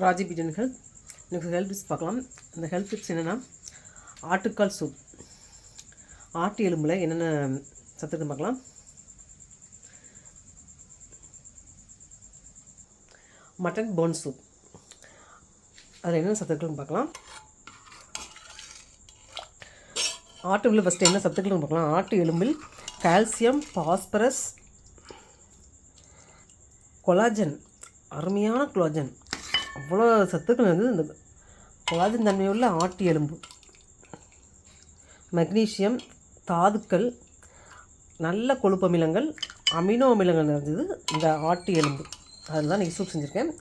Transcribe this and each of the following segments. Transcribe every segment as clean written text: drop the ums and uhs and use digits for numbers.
Raji biryani health. எனக்கு health tips பார்க்கலாம். இந்த ஹெல்த் டிப்ஸ் என்னென்னா, ஆட்டுக்கால் சூப், ஆட்டு எலும்பில் என்னென்ன சத்துக்குன்னு பார்க்கலாம். மட்டன் போன் சூப், அதில் என்னென்ன சத்துக்கள்னு பார்க்கலாம். ஆட்டு எலும்பில் ஃபஸ்ட்டு என்ன சத்துக்கள்னு பார்க்கலாம். ஆட்டு எலும்பில் கால்சியம், பாஸ்பரஸ், கொலாஜன், அருமையான கொலாஜன், அவ்வளோ சத்துக்கள் வந்து இந்த கொலாஜன் தன்மையுள்ள ஆட்டு எலும்பு. மெக்னீஷியம், தாதுக்கள், நல்ல கொழுப்பு அமிலங்கள், அமினோ அமிலங்கள் நிறைஞ்சது இந்த ஆட்டு எலும்பு. அதில் தான் இன்றைக்கி சூப் செஞ்சுருக்கேன்.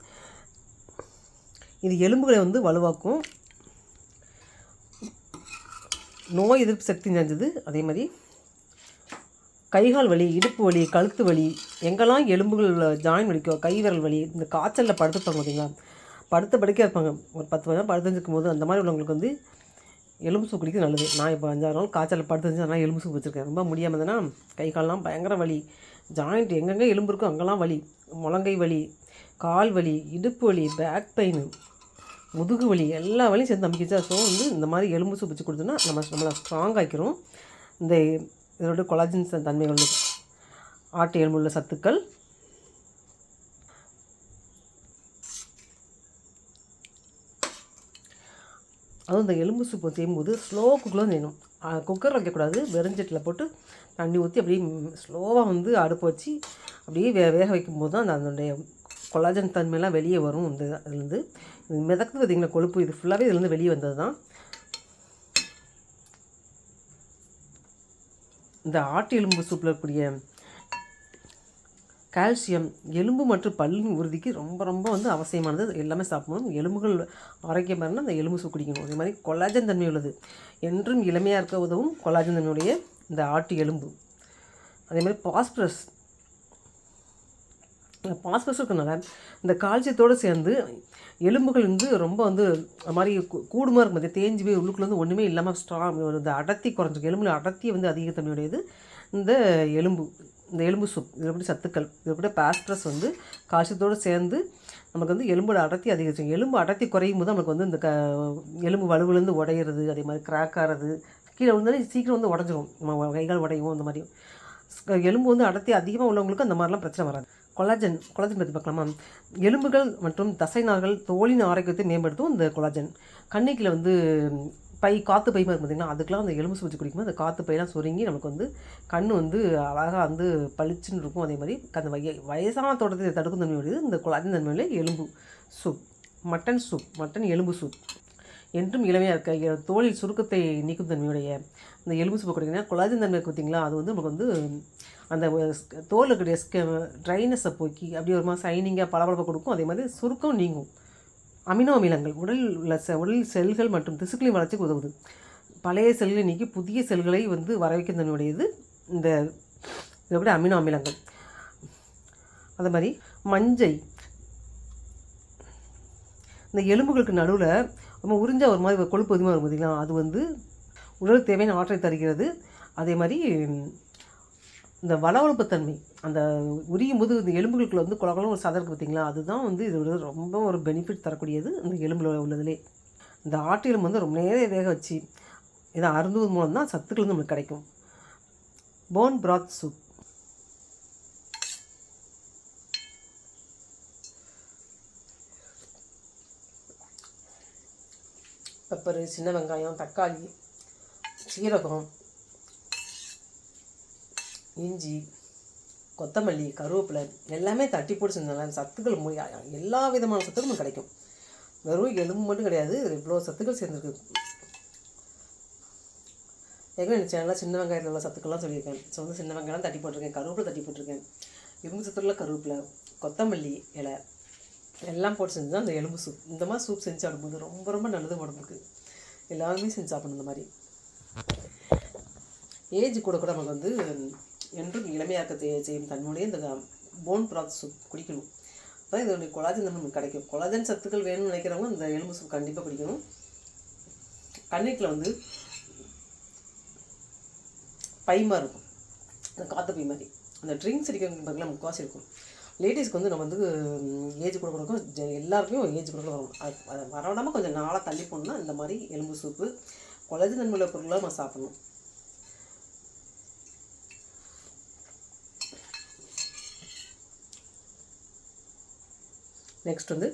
இது எலும்புகளை வந்து வலுவாக்கும், நோய் எதிர்ப்பு சக்தி நிறைஞ்சது. அதே மாதிரி கைகால் வலி, இடுப்பு வலி, கழுத்து வலி, எங்கெல்லாம் எலும்புகள் ஜாயின் வலிக்கோ, கை விரல் வலி, இந்த காய்ச்சலில் படுத்துப்பாங்க பார்த்தீங்களா, படுத்த படுக்கையாக இருப்பாங்க, ஒரு 10 மணி நேரம் படுத்துருக்கும் போது அந்த மாதிரி உள்ளவங்களுக்கு வந்து எலும்பு சூப் குடிக்கிறது நல்லது. நான் இப்போ 5-6 நாள் காய்ச்சலில் படுத்துருந்துச்சு, அதனால் எலும்பு சூப் வச்சுருக்கேன். ரொம்ப முடியாமல் இருந்ததுன்னா கை கால்லாம் பயங்கர வலி, ஜாயிண்ட் எங்கெங்கே எலும்பு இருக்கோ அங்கெல்லாம் வலி, முழங்கை வலி, கால் வலி, இடுப்பு வலி, பேக் பெயின், முதுகு வலி, எல்லா வலியும் சேர்ந்து நம்பிக்கைச்சா. ஸோ வந்து இந்த மாதிரி எலும்பு சூப் வச்சு கொடுத்தோன்னா நம்மளை ஸ்ட்ராங் ஆக்கிரும். இந்த இதோட கொலாஜன் தன்மைகள், ஆட்டு எலும்பு உள்ள சத்துக்கள். அதுவும் இந்த எலும்பு சூப்பு செய்யும்போது ஸ்லோ குக்கில் செய்யணும். குக்கர் வைக்கக்கூடாது, வெறுஞ்சட்டில் போட்டு தண்ணி ஊற்றி அப்படியே ஸ்லோவாக வந்து அடுப்பு வச்சு அப்படியே வேக வைக்கும்போது தான் அதனுடைய கொலாஜன் தன்மையெல்லாம் வெளியே வரும். இந்த இதுலேருந்து மிதக்குது பார்த்திங்களா கொழுப்பு, இது ஃபுல்லாகவே இதுலேருந்து வெளியே வந்தது தான். இந்த ஆட்டு எலும்பு சூப்பில் இருக்கக்கூடிய கால்சியம் எலும்பு மற்றும் பல்லின் உறுதிக்கு ரொம்ப ரொம்ப வந்து அவசியமானது. எல்லாமே சாப்பிடணும். எலும்புகள் ஆரோக்கியமாக இருந்தால் அந்த எலும்பு சூப் குடிக்கணும். அதே மாதிரி கொலாஜன் தன்மை உள்ளது, என்றும் இளமையாக இருக்க உதவும் கொலாஜன் தன்மையுடைய இந்த ஆட்டு எலும்பு. அதே மாதிரி பாஸ்பரஸ் இருக்கிறனால இந்த கால்சியத்தோடு சேர்ந்து எலும்புகள் வந்து ரொம்ப வந்து அது மாதிரி கூடுமா இருக்கும் போது தேஞ்சு போய் உள்ளுக்குள்ள வந்து ஒன்றுமே இல்லாமல் ஸ்ட்ராங், இந்த அடர்த்தி குறைஞ்சிக்கும். எலும்புல அடர்த்தியை வந்து அதிகத்தன்மையுடையது இந்த எலும்பு சூப். இதில் எப்படி சத்துக்கள், இதில் கூட பாஸ்பரஸ் வந்து கால்சியத்தோடு சேர்ந்து நமக்கு வந்து எலும்போட அடர்த்தி அதிகரிக்கும். எலும்பு அடர்த்தி குறையும் போது நமக்கு வந்து இந்த எலும்பு வலுவிலேருந்து உடையிறது, அதே மாதிரி கிராக் ஆகிறது, கீழே விழுந்தாலும் சீக்கிரம் வந்து உடஞ்சிரும், நம்ம கைகால் உடையும். அந்த மாதிரி எலும்பு வந்து அடர்த்தி அதிகமாக உள்ளவங்களுக்கு அந்த மாதிரிலாம் பிரச்சனை வராது. கொலாஜன் பற்றி பார்க்கலாமா. எலும்புகள் மற்றும் தசைநார்கள் தோலின் ஆரோக்கியத்தை மேம்படுத்தும் இந்த கொலாஜன். கண்ணிக்கில் வந்து காற்று பை மாதிரி பார்த்திங்கன்னா, அதுக்கெலாம் அந்த எலும்பு சூச்சு குடிக்கும்போது அந்த காற்று பையெல்லாம் சுருங்கி நமக்கு வந்து கண் வந்து அழகாக வந்து பளிச்சுன்னு இருக்கும். அதே மாதிரி அந்த வயசான தோட்டத்தை தடுக்கும் தன்மையுடையது இந்த கொலாஜன் தன்மையுள்ள எலும்பு சூப். மட்டன் எலும்பு சூப் என்றும் இளமையாக இருக்க, தோலில் சுருக்கத்தை நீக்கும் தன்மையுடைய இந்த எலும்பு சூப்பை குடிக்கணும். கொலாஜன் தன்மை பார்த்திங்களா, அது வந்து நமக்கு வந்து அந்த தோல் இருக்கக்கூடிய ட்ரைனஸை போக்கி அப்படியே ஒரு மாதிரி சைனிங்காக பளபளப்பை கொடுக்கும். அதே மாதிரி சுருக்கம் நீங்கும். அமினோ அமிலங்கள் உடல் செல்கள் மற்றும் திசுக்களின் வளர்ச்சிக்கு உதவுது. பழைய செல்களை நீக்கி புதிய செல்களை வந்து வரவைக்கும் தன்மையுடையது இந்த இதை விட அமினோ அமிலங்கள். அதே மாதிரி மஞ்சள் இந்த எலும்புகளுக்கு நடுவில் நம்ம உறிஞ்சா ஒரு மாதிரி கொழுப்பு அதிகமாக இருக்கும் பார்த்திங்களா, அது வந்து உடலுக்கு தேவையான ஆற்றலை தருகிறது. அதே மாதிரி இந்த வளவளப்புத்தன்மை, அந்த உரியும் போது இந்த எலும்புகளுக்குள்ள வந்து குளகுளம் ஒரு சதற்கு பார்த்திங்களா, அதுதான் வந்து இதோட ரொம்ப ஒரு பெனிஃபிட் தரக்கூடியது இந்த எலும்பில் உள்ளதுலே. இந்த ஆட்டு எலும்பு வந்து ரொம்ப நேரம் வேக வச்சு இதை அருந்துவது மூலம் தான் சத்துக்கள் வந்து நம்மளுக்கு கிடைக்கும். போன் பிராத் சூப். பெப்பரு, சின்ன வெங்காயம், தக்காளி, சீரகம், இஞ்சி, கொத்தமல்லி, கருவேப்பிலை எல்லாமே தட்டி போட்டு செஞ்சாலும் சத்துக்கள் எல்லா விதமான சத்துக்களும் கிடைக்கும். வெறும் எலும்பு மட்டும் கிடையாது, இதில் இவ்வளோ சத்துக்கள் சேர்ந்துருக்கு. ஏற்கனவே எனக்கு சேனலில் சின்ன வெங்காயத்தில் உள்ள சத்துக்கள்லாம் சொல்லியிருக்கேன். ஸோ வந்து சின்ன வெங்காயம் தட்டி போட்டிருக்கேன், கருவேப்பிலை தட்டி போட்டிருக்கேன், இரும்பு சத்துக்களில் கருவேப்பிலை, கொத்தமல்லி இலை எல்லாம் போட்டு செஞ்சு தான் அந்த எலும்பு சூப். இந்த மாதிரி சூப் செஞ்சு சாப்பிடும்போது ரொம்ப ரொம்ப நல்லது உடம்புக்கு. எல்லாருமே செஞ்சு சாப்பிடணும். இந்த மாதிரி ஏஜ் கூட நமக்கு வந்து என்றும் இளமையாக்க செய்யும் தன்மையுடைய இந்த போன் பிராத் சூப் குடிக்கணும். அதான் இதனுடைய கொலாஜன் தான் நமக்கு கிடைக்கும். கொலாஜன் சத்துக்கள் வேணும்னு நினைக்கிறவங்க இந்த எலும்பு சூப் கண்டிப்பாக குடிக்கணும். கண்ணிக்கில் வந்து பை மாதிரி இருக்கும், அந்த காற்று பை மாதிரி அந்த ட்ரிங்க்ஸ் அடிக்கிறவங்க பார்க்கலாம் முக்கால்வாசி இருக்கும். லேடிஸ்க்கு வந்து நம்ம வந்து ஏஜ் கொடுக்குறக்கும் எல்லாருக்குமே ஏஜ் கொடுக்க வரும். அது வரவிடாமல் கொஞ்சம் நாளாக தள்ளி போடணும்னா இந்த மாதிரி எலும்பு சூப்பு கொலஜன் தன்மையுள்ள பொருளாக நம்ம சாப்பிடணும். நெக்ஸ்ட் வந்து